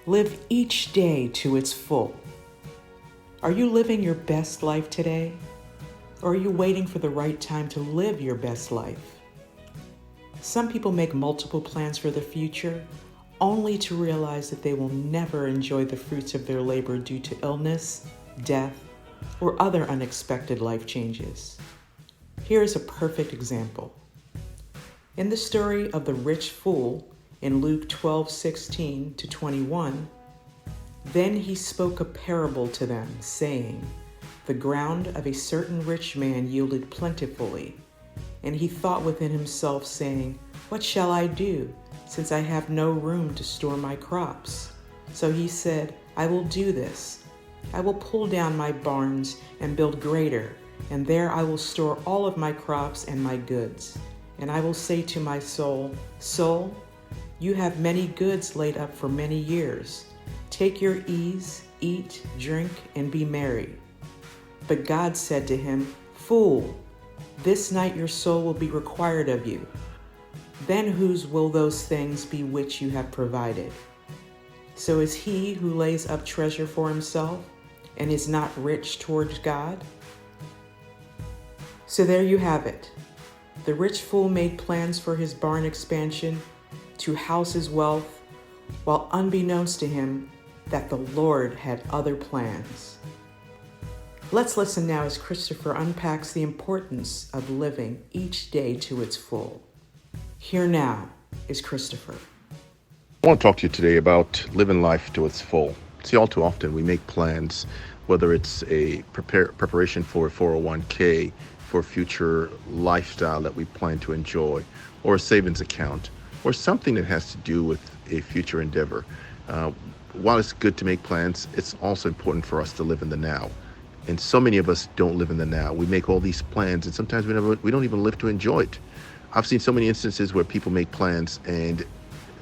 Live each day to its full. Are you living your best life today? Or are you waiting for the right time to live your best life? Some people make multiple plans for the future, only to realize that they will never enjoy the fruits of their labor due to illness, death, or other unexpected life changes. Here is a perfect example. In the story of the rich fool in Luke 12:16-21, then he spoke a parable to them, saying, the ground of a certain rich man yielded plentifully, and he thought within himself, saying, what shall I do, since I have no room to store my crops? So he said, I will do this. I will pull down my barns and build greater, and there I will store all of my crops and my goods. And I will say to my soul, soul, you have many goods laid up for many years. Take your ease, eat, drink, and be merry. But God said to him, fool, this night your soul will be required of you. Then whose will those things be which you have provided? So is he who lays up treasure for himself and is not rich towards God? So there you have it. The rich fool made plans for his barn expansion to house his wealth, while unbeknownst to him that the Lord had other plans. Let's listen now as Christopher unpacks the importance of living each day to its full. Here now is Christopher. I want to talk to you today about living life to its full. See, all too often we make plans, whether it's a preparation for a 401k, for a future lifestyle that we plan to enjoy, or a savings account, or something that has to do with a future endeavor. While it's good to make plans, it's also important for us to live in the now. And so many of us don't live in the now. We make all these plans, and sometimes we don't even live to enjoy it. I've seen so many instances where people make plans and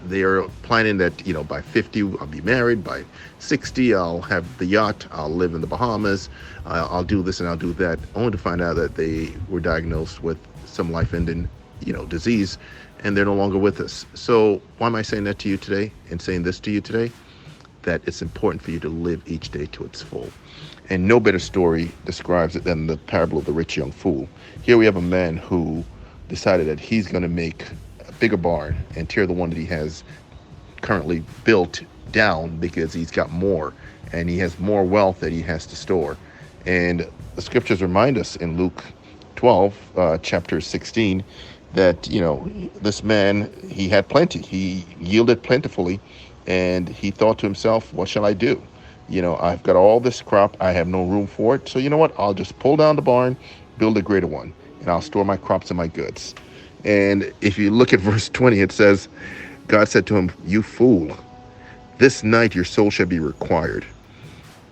they are planning that, by 50, I'll be married. By 60, I'll have the yacht. I'll live in the Bahamas. I'll do this and I'll do that, only to find out that they were diagnosed with some life-ending, disease, and they're no longer with us. So why am I saying that to you today and saying this to you today? That it's important for you to live each day to its full. And no better story describes it than the parable of the rich young fool. Here we have a man who decided that he's going to make a bigger barn and tear the one that he has currently built down because he's got more and he has more wealth that he has to store. And the scriptures remind us in Luke 12, chapter 16, that, this man, he had plenty. He yielded plentifully, and he thought to himself, what shall I do? I've got all this crop. I have no room for it. So you know what? I'll just pull down the barn, build a greater one, and I'll store my crops and my goods. And if you look at verse 20, it says, God said to him, you fool, this night your soul shall be required.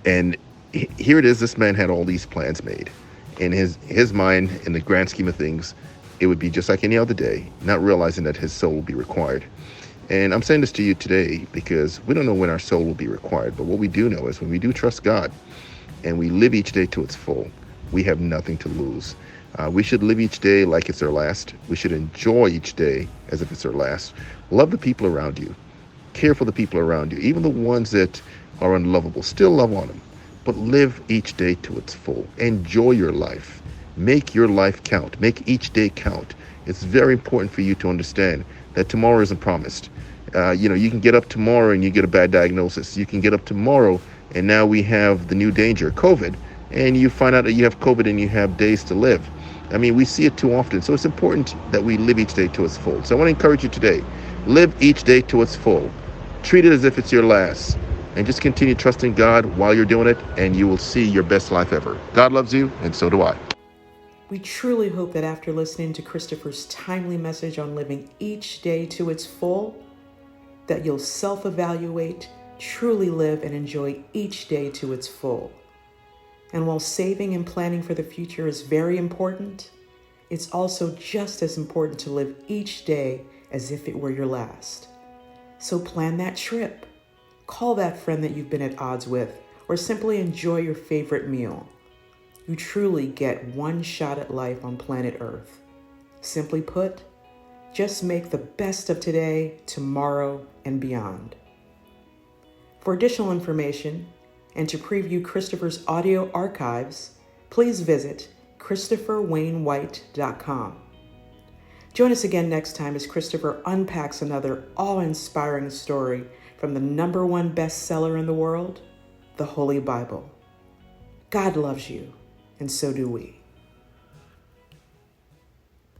And here it is. This man had all these plans made. In his mind, in the grand scheme of things, it would be just like any other day, not realizing that his soul will be required. And I'm saying this to you today because we don't know when our soul will be required. But what we do know is when we do trust God and we live each day to its full, we have nothing to lose. We should live each day like it's our last. We should enjoy each day as if it's our last. Love the people around you. Care for the people around you. Even the ones that are unlovable, still love on them. But live each day to its full. Enjoy your life. Make your life count. Make each day count. It's very important for you to understand that tomorrow isn't promised. You can get up tomorrow and you get a bad diagnosis. You can get up tomorrow and now we have the new danger, COVID, and you find out that you have COVID and you have days to live. We see it too often. So it's important that we live each day to its full. So I want to encourage you today, live each day to its full. Treat it as if it's your last. And just continue trusting God while you're doing it, and you will see your best life ever. God loves you, and so do I. We truly hope that after listening to Christopher's timely message on living each day to its full, that you'll self-evaluate, truly live and enjoy each day to its full. And while saving and planning for the future is very important, it's also just as important to live each day as if it were your last. So plan that trip. Call that friend that you've been at odds with, or simply enjoy your favorite meal. You truly get one shot at life on planet Earth. Simply put, just make the best of today, tomorrow, and beyond. For additional information and to preview Christopher's audio archives, please visit CHRISTOPHERWAYNEWHITE.com. Join us again next time as Christopher unpacks another awe-inspiring story from the #1 bestseller in the world, the Holy Bible. God loves you, and so do we.